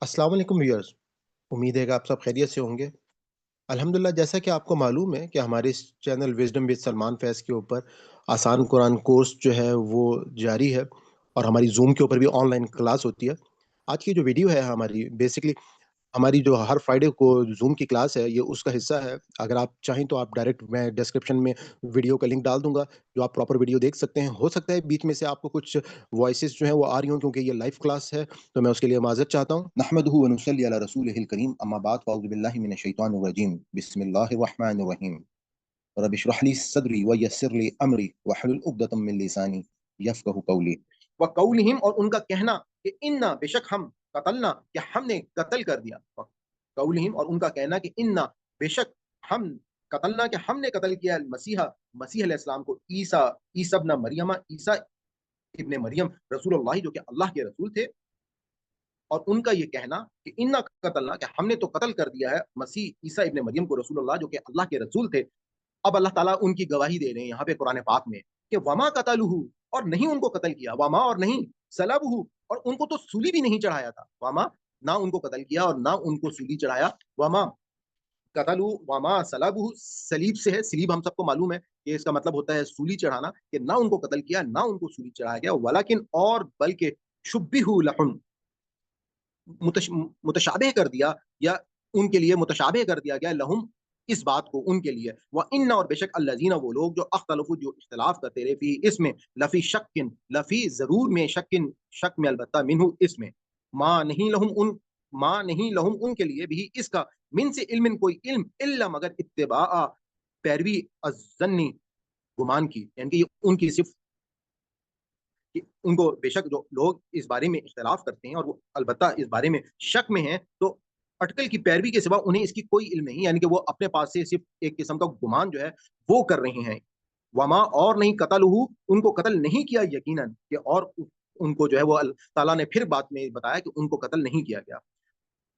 अस्सलाम वालेकुम व्यूअर्स। उम्मीद है कि आप सब खैरियत से होंगे। अल्हम्दुलिल्लाह, जैसा कि आपको मालूम है कि हमारे इस चैनल विज़डम विद सलमान फैज़ के ऊपर आसान कुरान कोर्स जो है वो जारी है और हमारी ज़ूम के ऊपर भी ऑनलाइन क्लास होती है। आज की जो वीडियो है हमारी बेसिकली हमारी जो हर फ्राइडे को ज़ूम की क्लास है, ये उसका हिस्सा है। अगर आप चाहें तो आप डायरेक्ट मैं डिस्क्रिप्शन में वीडियो का लिंक डाल दूँगा, जो आप प्रॉपर वीडियो देख सकते हैं। हो सकता है बीच में से आपको कुछ वॉइसेज़ जो हैं वो आ रही हों क्योंकि ये लाइव क्लास है, तो मैं उसके लिए माज़रत चाहता हूँ। नहमदुहु व नुसल्ली अला रसूलिहिल करीम, अम्मा बाद फ़अऊज़ु बिल्लाहि मिनश शैतानिर रजीम। बिस्मिल्लाहिर रहमानिर रहीम। रब इश्रह ली सदरी व यस्सिर ली अमरी वहलुल उक़दतम मिन लिसानी यफ़क़हू क़ौली। व कौलिहिम, और उनका कहना कि इन्ना, बेशक हम, कतलना, कि हमने कत्ल कर दिया। व कौलिहिम, और उनका कहना कि इन्ना, बेशक हम, कतलना, कि हमने कत्ल किया मसीहा, मसीह अलैहिस्सलाम को, ईसा, ईसा इब्न मरियम, ईसा इब्न मरियम रसूलुल्लाह, जो कि अल्लाह के रसूल थे। और उनका ये कहना कि इन्ना कतलना, कि हमने तो कत्ल कर दिया है मसीह ईसा इब्न मरियम को, रसूलुल्लाह, जो कि अल्लाह के रसूल थे। अब अल्लाह ताला उनकी गवाही दे रहे हैं यहाँ पे कुरान पाक में कि वमा कतलुहु, और नहीं उनको कत्ल किया, वमा, और नहीं सलबहु, और उनको तो सूली भी नहीं चढ़ाया था। वमा, ना उनको कत्ल किया और ना उनको सूली चढ़ाया। वमा कतलु वमा सलबहु, सलीब से है, सलीब हम सबको मालूम है कि इसका मतलब होता है सूली चढ़ाना, कि ना उनको कत्ल किया ना उनको सूली चढ़ाया गया। वलाकिन, और बल्कि, शुब्बिहु लहुम, मुतशाबिह कर दिया, या उनके लिए मुतशाबिह कर दिया गया, लहुम, इस बात को उनके लिए। व इन्ना, और बेशक अल्लज़ीना, वो लोग जो अख्तलफू, जो इख्तिलाफ करते रहे, फी, इसमें, लफ़ी शक्किन, लफ़ी ज़रूर में, शक्किन, शक में, अलबत्ता, मिन्हु, इसमें, माँ नहीं लहुम उन, माँ नहीं लहुम उनके लिए भी इसका, मिन से इल्मिन, कोई इल्म, इल्ला मगर इत्तिबा, पैरवी, अज़्ज़न्नी, गुमान की, यानी कि ये उनकी सिर्फ कि उनको, बेशक जो लोग इस बारे में इख्तिलाफ करते हैं और वो अलबत्ता इस बारे में शक में हैं, तो अटकल की पैरवी के सिवा उन्हें इसकी कोई इल्म नहीं, यानी कि वो अपने पास से सिर्फ एक किस्म का गुमान जो है वो कर रहे हैं। वमा, और नहीं कतलहू, उनको कत्ल नहीं किया यकीनन, कि और उनको जो है वो ताला ने फिर बाद में बताया कि उनको कत्ल नहीं किया गया।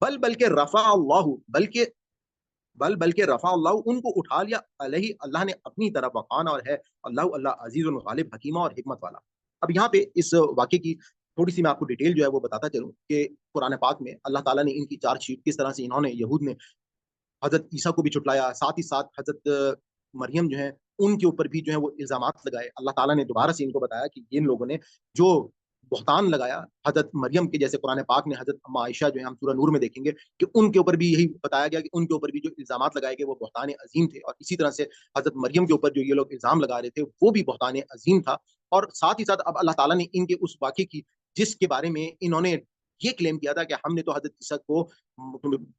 बल्कि रफ़ा अल्लाहु, बल्कि रफ़ा अल्लाहु, उनको उठा लिया, अलैहि, अल्लाह ने अपनी तरफ, वकाना, और है अल्लाह, अल्लाह अज़ीज़ुल गालिब, हकीमा, और हिकमत वाला। अब यहाँ पे इस वाक़ये की थोड़ी-सी मैं आपको डिटेल जो है वो बताता चलूँ कि कुरान पाक में अल्लाह ताला ने इनकी चार्जशीट किस तरह से, इन्होंने, यहूद ने हज़रत ईसा को भी झुठलाया, साथ ही साथ हज़रत मरियम जो है, उनके ऊपर भी जो है वो इल्ज़ामात लगाए। अल्लाह ताला ने दोबारा से इनको बताया कि इन लोगों ने जो बहतान लगाया हज़रत मरियम के, जैसे कुरान पाक में हज़रत अम्मा आइशा जो है, हम सूरह नूर में देखेंगे कि उनके ऊपर भी यही बताया गया कि उनके ऊपर भी जो इल्ज़ामात लगाए गए वो बहतान अज़ीम थे, और इसी तरह से हज़रत मरियम के ऊपर जो ये लोग इल्ज़ाम लगा रहे थे, वो भी बहतान अज़ीम था। और साथ ही साथ अब अल्लाह ताला ने इनके उस वाक़ये की, जिसके बारे में इन्होंने ये क्लेम किया था कि हमने तो हज़रत ईसा को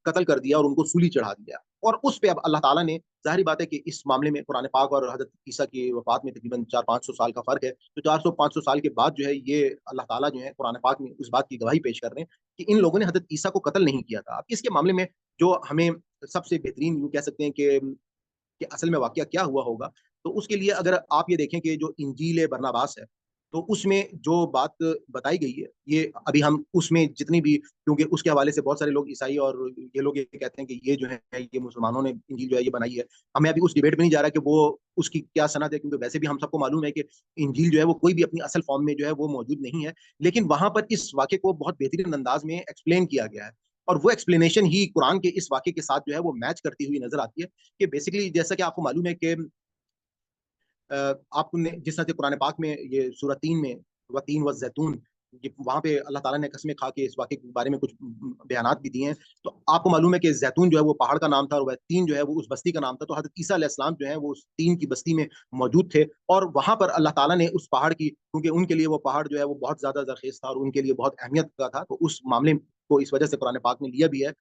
कत्ल कर दिया और उनको सूली चढ़ा दिया। और उस पे अब अल्लाह ताला ने, ज़ाहिर बात है कि इस मामले में कुरान पाक और हज़रत ईसा की वफ़ात में तकरीबन 400-500 साल का फ़र्क है। तो 400-500 साल के बाद जो है ये अल्लाह ताला जो है कुरान पाक में उस बात की गवाही पेश कर रहे हैं कि इन लोगों ने हज़रत ईसा को कत्ल नहीं किया था। अब इसके मामले में जो हमें सबसे बेहतरीन यूँ कह सकते हैं कि असल में वाक़या क्या हुआ होगा, तो उसके लिए अगर आप ये देखें कि जो इंजील बरनबास है, तो उसमें जो बात बताई गई है, ये अभी हम उसमें जितनी भी, क्योंकि उसके हवाले से बहुत सारे लोग ईसाई और ये लोग ये कहते हैं कि ये जो है, ये मुसलमानों ने इंजील जो है ये बनाई है। हमें अभी उस डिबेट में नहीं जा रहा कि वो उसकी क्या सनद है, क्योंकि वैसे भी हम सबको मालूम है कि इंजील जो है वो कोई भी अपनी असल फॉर्म में जो है वो मौजूद नहीं है। लेकिन वहाँ पर इस वाक़ये को बहुत बेहतरीन अंदाज़ में एक्सप्लेन किया गया है, और वो एक्सप्लेनेशन ही कुरान के इस वाक़ये के साथ जो है वो मैच करती हुई नज़र आती है। कि बेसिकली जैसा कि आपको मालूम है कि आपने जिस तरह से कुरान पाक में ये सूरह 3 में, व तीन व ज़ैतून, ये वहाँ पे अल्लाह ताला ने कसमें खा के इस वाक़ये के बारे में कुछ बयानात भी दिए हैं। तो आपको मालूम है कि ज़ैतून जो है वो पहाड़ का नाम था, और वह तीन जो है वो उस बस्ती का नाम था। तो हज़रत ईसा अलैहिस्सलाम जो है वो उस तीन की बस्ती में मौजूद थे, और वहाँ पर अल्लाह ताला ने उस पहाड़ की, क्योंकि उनके लिए वो पहाड़ जो है वो बहुत ज़्यादा ज़रख़ेज़ था और उनके लिए बहुत अहमियत का था, तो उस मामले को इस वजह से कुरान पाक ने लिया भी है।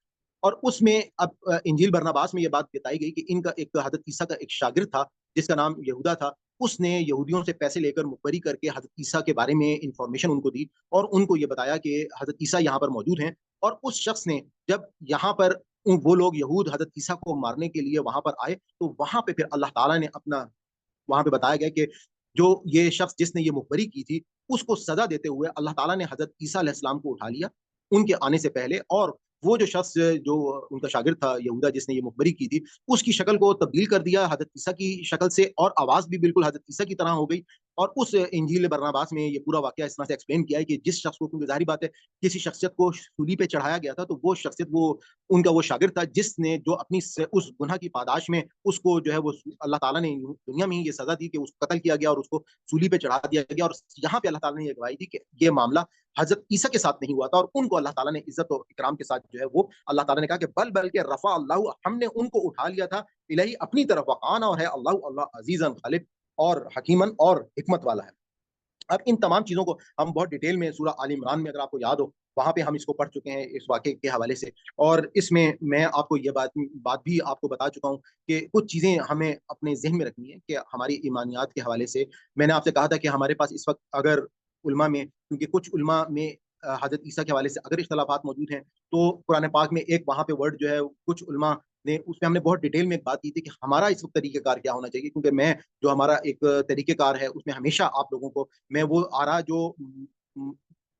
और उसमें अब इंजील बरनबास में ये बात बताई गई कि इनका एक, हज़रत ईसा का एक शागिर्द था, जिसका नाम यहूदा था। उसने यहूदियों से पैसे लेकर मुखबरी करके हज़रत ईसा के बारे में इन्फॉर्मेशन उनको दी, और उनको ये बताया कि हज़रत ईसा यहाँ पर मौजूद हैं। और उस शख्स ने, जब यहाँ पर वो लोग यहूद हज़रत ईसा को मारने के लिए वहाँ पर आए, तो वहाँ पे फिर अल्लाह ताला ने अपना, वहाँ पे बताया गया कि जो ये शख्स जिसने ये मुखबरी की थी, उसको सज़ा देते हुए अल्लाह ताला ने हज़रत ईसा अलैहिस्सलाम को उठा लिया, उनके आने से पहले। और वो जो शख्स जो उनका शागिर्द था यहूदा, जिसने ये मुखबरी की थी, उसकी शक्ल को तब्दील कर दिया हज़रत ईसा की शक्ल से, और आवाज़ भी बिल्कुल हज़रत ईसा की तरह हो गई। اور اس انجیل बरनबास में ये पूरा वाक़या इस तरह से एक्सप्लेन किया है कि जिस शख्स को, क्योंकि ज़ाहिर बात है किसी शख्सियत को सूली पे चढ़ाया गया था, तो वो शख्सियत वो उनका वो शागिर्द था जिसने जो अपनी उस गुनाह की पादाश में उसको जो है वो अल्लाह ताला ने दुनिया में ही ये सज़ा दी कि उसको कत्ल किया गया और उसको सूली पे चढ़ा दिया गया। और यहाँ पे अल्लाह ताला ने ये गवाही दी कि ये मामला हज़रत ईसा के साथ नहीं हुआ था, और उनको अल्लाह ताला ने इज़्ज़त और इकराम के साथ जो है वो अल्लाह ताला ने कहा कि बल के रफ़ा अल्लाहु, हमने उनको उठा लिया था इलही अपनी तरफ, वक़ाना, और है अल्लाह अज़ीज़न ग़ालिब और हकीमन और हिकमत वाला है। अब इन तमाम चीज़ों को हम बहुत डिटेल में सूरह आल इमरान में, अगर आपको याद हो, वहाँ पे हम इसको पढ़ चुके हैं इस वाक़ये के हवाले से। और इसमें मैं आपको ये बात भी आपको बता चुका हूँ कि कुछ चीज़ें हमें अपने ज़हन में रखनी है कि हमारी ईमानियात के हवाले से मैंने आपसे कहा था कि हमारे पास इस वक़्त अगर उलमा में, क्योंकि कुछ उलमा में हज़रत ईसा के हवाले से अगर इख्तिलाफ़ात मौजूद हैं, तो कुरान पाक में एक वहाँ पे वर्ड जो है कुछ उलमा ने उसमें हमने बहुत डिटेल में एक बात की थी कि हमारा इस वक़्त तरीक़ेकार क्या होना चाहिए, क्योंकि मैं जो हमारा एक तरीक़ेकार है उसमें हमेशा आप लोगों को मैं वो आरा जो उम,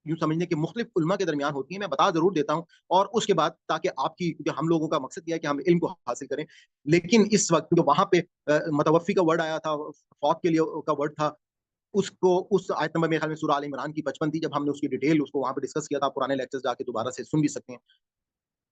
यूँ समझिए कि मुख़्तलिफ़ उलमा के दरमियान होती हैं, मैं बता ज़रूर देता हूँ, और उसके बाद ताकि आपकी, क्योंकि हम लोगों का मकसद ये है कि हम इल्म को हासिल करें। लेकिन इस वक़्त जो वहाँ पे मतवफ़्फ़ी का वर्ड आया था, फ़ौत के लिए का वर्ड था, उसको उस आयत नंबर मेरे ख़्याल में सूरह आल इमरान की 55 थी, जब हमने उसकी डिटेल उसको वहाँ पे डिस्कस किया था। आप पुराने लेक्चर्स जाके दोबारा से सुन भी सकते हैं।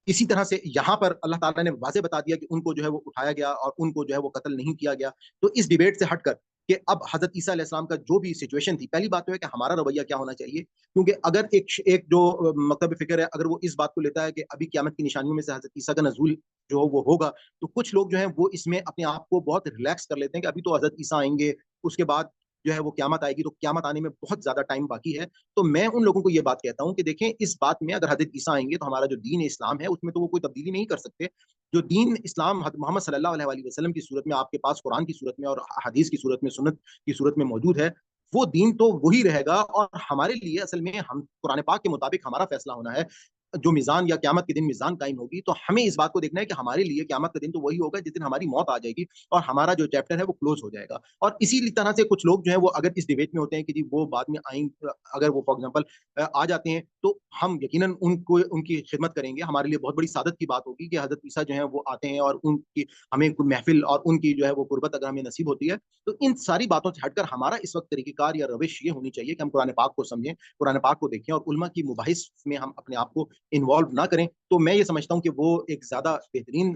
इसी तरह से यहाँ पर अल्लाह ताला ने वाज़ेह बता दिया कि उनको जो है वो उठाया गया और उनको जो है वो कत्ल नहीं किया गया। तो इस डिबेट से हटकर कि अब हज़रत ईसा अलैहि सलाम का जो भी सिचुएशन थी, पहली बात तो है कि हमारा रवैया क्या होना चाहिए? क्योंकि अगर एक जो मकतब फ़िक्र है, अगर वो इस बात को लेता है कि अभी क़यामत की निशानियों में से हज़रत ईसा का नज़ूल जो हो वो होगा, तो कुछ लोग जो हैं वो इसमें अपने आप को बहुत रिलैक्स कर लेते हैं कि अभी तो हज़रत ईसा आएँगे, उसके बाद जो है वो क़यामत आएगी, तो क़यामत आने में बहुत ज़्यादा टाइम बाकी है। तो मैं उन लोगों को ये बात कहता हूँ कि देखें, इस बात में अगर हज़रत ईसा आएँगे तो हमारा जो दीन इस्लाम है उसमें तो वो कोई तब्दीली नहीं कर सकते। जो दीन इस्लाम हज़रत मोहम्मद सल्लल्लाहु अलैहि वसल्लम की सूरत में आपके पास कुरान की सूरत में और हदीस की सूरत में, सुन्नत की सूरत में मौजूद है, वो दीन तो वही रहेगा। और हमारे लिए असल में हम कुरान पाक के मुताबिक हमारा फैसला होना है। जो मीज़ान या क़यामत के दिन मीज़ान कायम होगी, तो हमें इस बात को देखना है कि हमारे लिए क़यामत का दिन तो वही होगा जिस दिन हमारी मौत आ जाएगी और हमारा जो चैप्टर है वो क्लोज़ हो जाएगा। और इसी तरह से कुछ लोग जो हैं वो अगर इस डिबेट में होते हैं कि जी वो बाद में अगर वो फॉर एग्ज़ाम्पल आ जाते हैं, तो हम यकीनन उनको उनकी खिदमत करेंगे। हमारे लिए बहुत बड़ी सादत की बात होगी कि हज़रत ईसा जो हैं वो आते हैं और उनकी हमें कोई महफ़िल और उनकी जो है वो कुर्बत अगर हमें नसीब होती है, तो इन सारी बातों से हटकर हमारा इस वक़्त तरीक़ेकार या रविश ये होनी चाहिए कि हम कुरान पाक को समझें, कुरान पाक को देखें और उलमा की मुबाहिस में हम अपने आप को इन्वॉल्व ना करें। तो मैं ये समझता हूँ कि वो एक ज़्यादा बेहतरीन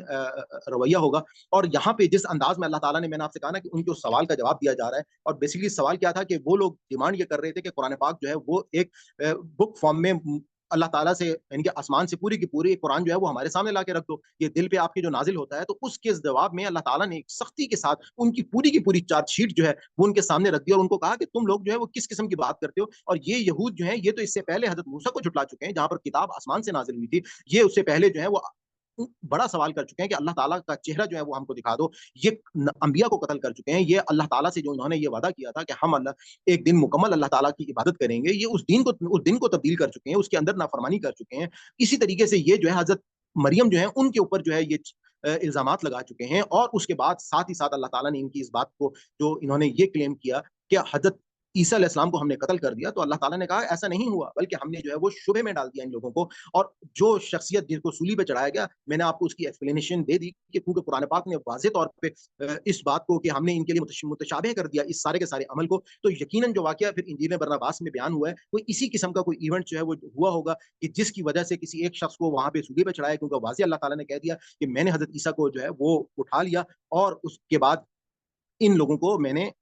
रवैया होगा। और यहाँ पे जिस अंदाज़ में अल्लाह ताला ने, मैंने आपसे कहा ना कि उनके उस सवाल का जवाब दिया जा रहा है, और बेसिकली सवाल क्या था कि वो लोग डिमांड ये कर रहे थे कि कुरान पाक जो है वो एक बुक फॉर्म में अल्लाह ताला से, यानी कि आसमान से पूरी की पूरी कुरान जो है वो हमारे सामने ला के रख दो। ये दिल पे आपके जो नाज़िल होता है, तो उसके जवाब में अल्लाह ताला ने एक सख्ती के साथ उनकी पूरी की पूरी चार्जशीट जो है वो उनके सामने रख दी और उनको कहा कि तुम लोग जो है वो किस किस्म की बात करते हो, और ये यहूद जो है ये तो इससे पहले हज़रत मूसा को झुटला चुके हैं, जहाँ पर किताब आसमान से नाज़िल हुई थी। ये उससे पहले जो है वो बड़ा सवाल कर चुके हैं कि अल्लाह ताला का चेहरा जो है वो हमको दिखा दो। ये अंबिया को कत्ल कर चुके हैं। ये अल्लाह ताला से जो इन्होंने ये वादा किया था कि हम एक दिन मुकम्मल अल्लाह ताला की इबादत करेंगे, ये उस दिन को तब्दील कर चुके हैं, उसके अंदर नाफरमानी कर चुके हैं। इसी तरीके से ये जो है हज़रत मरियम जो है उनके ऊपर जो है ये इल्ज़ामात लगा चुके हैं, और उसके बाद साथ ही साथ अल्लाह ताला ने इनकी इस बात को, जो इन्होंने ये क्लेम किया कि हज़रत ईसा अलैहि सलाम को हमने कत्ल कर दिया, तो अल्लाह ताला ने कहा ऐसा नहीं हुआ, बल्कि हमने जो है वो शुबे में डाल दिया इन लोगों को। और जो शख्सियत जिसको सूली पे चढ़ाया गया, मैंने आपको उसकी एक्सप्लेनेशन दे दी कि क्योंकि कुरान पाक ने वाज़ेह तौर पे इस बात को कि हमने इनके लिए मुतशाबिह कर दिया इस सारे के सारे अमल को, तो यकीनन जो वाक़या फिर इंजील बरनबास में बयान हुआ है, वो इसी किस्म का कोई इवेंट जो है वो हुआ होगा कि जिसकी वजह से किसी एक शख्स को वहाँ पे सूली पे चढ़ाया, क्योंकि वाज़ेह अल्लाह ताला ने कह दिया कि मैंने हज़रत ईसा को जो है वो उठा लिया, और उसके बाद इन लोगों को मैंने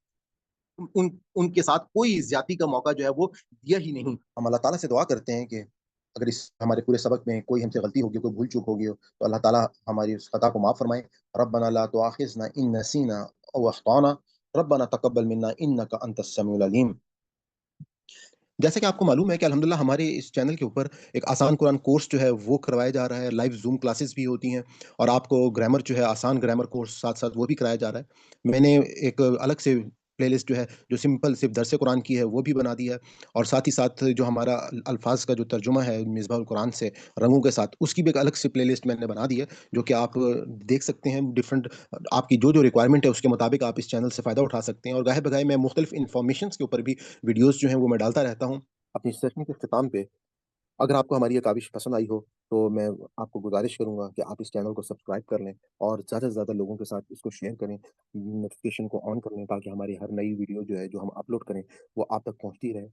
उनके साथ कोई ज़्यादती का मौका जो है वो दिया ही नहीं। हम अल्लाह ताला से दुआ करते हैं कि अगर इस हमारे पूरे सबक में कोई हमसे गलती होगी, कोई भूल-चूक होगी हो, तो अल्लाह ताला हमारी उस खता को माफ़ फरमाए। रब्बना ला तुआखिज़ना इन नसीना औ अख़्ताना, रब्बना तक़ब्बल मिन्ना इन्नका अंतस समीउल अलीम। जैसा कि आपको मालूम है कि अल्हम्दुलिल्लाह हमारे इस चैनल के ऊपर एक आसान कुरान कोर्स जो है वो करवाया जा रहा है, लाइव ज़ूम क्लासेस भी होती हैं, और आपको ग्रामर जो है आसान ग्रामर कोर्स साथ-साथ वो भी कराया जा रहा है। मैंने एक अलग से प्लेलिस्ट जो है, जो सिंपल सिर्फ़ दर्स कुरान की है, वो भी बना दी है, और साथ ही साथ जो हमारा अल्फ़ाज़ का जो तर्जुमा है मिसबाहुल कुरान से रंगों के साथ, उसकी भी एक अलग से प्लेलिस्ट मैंने बना दी है, जो कि आप देख सकते हैं। डिफरेंट आपकी जो रिक्वायरमेंट है उसके मुताबिक आप इस चैनल से फ़ायदा उठा सकते हैं, और गाहे-बगाहे मैं मुख्तलिफ़ इन्फॉर्मेशंस के ऊपर भी वीडियोज़ जो हैं वो मैं डालता रहता हूँ। अपनी सेशन के इख्तिताम पे اگر آپ کو ہماری یہ کاوش پسند آئی ہو، تو میں آپ کو گزارش کروں گا کہ آپ اس چینل کو سبسکرائب کر لیں اور زیادہ سے زیادہ لوگوں کے ساتھ اس کو شیئر کریں، نوٹیفیکیشن کو آن کر لیں تاکہ ہماری ہر نئی ویڈیو جو ہے جو ہم اپلوڈ کریں وہ آپ تک پہنچتی رہے۔